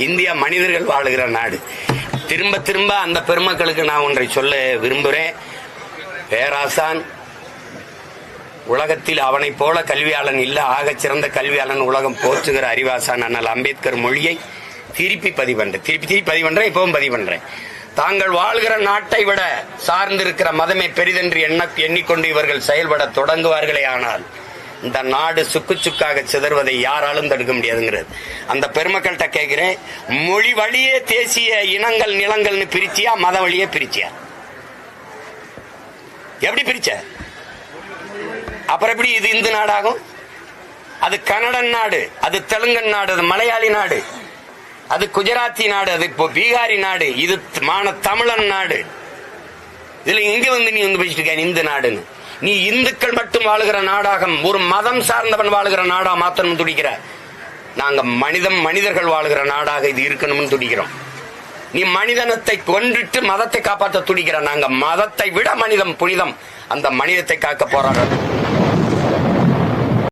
India மனிதர்கள் வாழுகிற நாடு. திரும்ப திரும்ப அந்த பெருமக்களுக்கு நான் ஒன்றை சொல்ல விரும்புகிறேன். பேராசான் உலகத்தில் அவனை போல கல்வியாளன் இல்ல, ஆக சிறந்த கல்வியாளன் உலகம் போற்றுகிற அறிவாசான் அண்ணல் அம்பேத்கர் மொழியை திருப்பி பதிவு பண்றேன். இப்பவும் பதிவு பண்றேன். தாங்கள் வாழ்கிற நாட்டை விட சார்ந்திருக்கிற மதமே பெரிதென்று எண்ணிக்கொண்டு இவர்கள் செயல்பட தொடங்குவார்களே ஆனால் இந்த நாடு சுக்கு சுக்காக சிதறுவதை யாராலும் தடுக்க முடியாதுங்கிறது. அந்த பெருமக்கள்கிட்ட கேட்கிறேன், மொழி வழியே தேசிய இனங்கள் நிலங்கள்னு பிரிச்சியா, மத வழியே பிரிச்சியா? எப்படி பிரிச்ச? அப்புறம் எப்படி இது இந்து நாடாகும்? அது கன்னடன் நாடு, அது தெலுங்கன் நாடு, அது மலையாளி நாடு, அது குஜராத்தி நாடு, அது இப்போ பீகாரி நாடு, இது தமிழன் நாடு. இதுல இங்க வந்து நீ வந்து பேசிட்டு இருக்க இந்து நாடுன்னு. நீ இந்துக்கள் மட்டும் வாழுகிற நாடாக, ஒரு மதம் சார்ந்தவன் வாழுகிற நாடா மாத்தணும் துடிக்கிற. நாங்க மனிதர்கள் வாழுகிற நாடாக இது இருக்கணும்னு துடிக்கிறோம். நீ மனிதனத்தை கொன்றுட்டு மதத்தை காப்பாற்ற துடிக்கிற. நாங்க மதத்தை விட மனிதம் புனிதம், அந்த மனிதத்தை காக்க போராடுறோம்.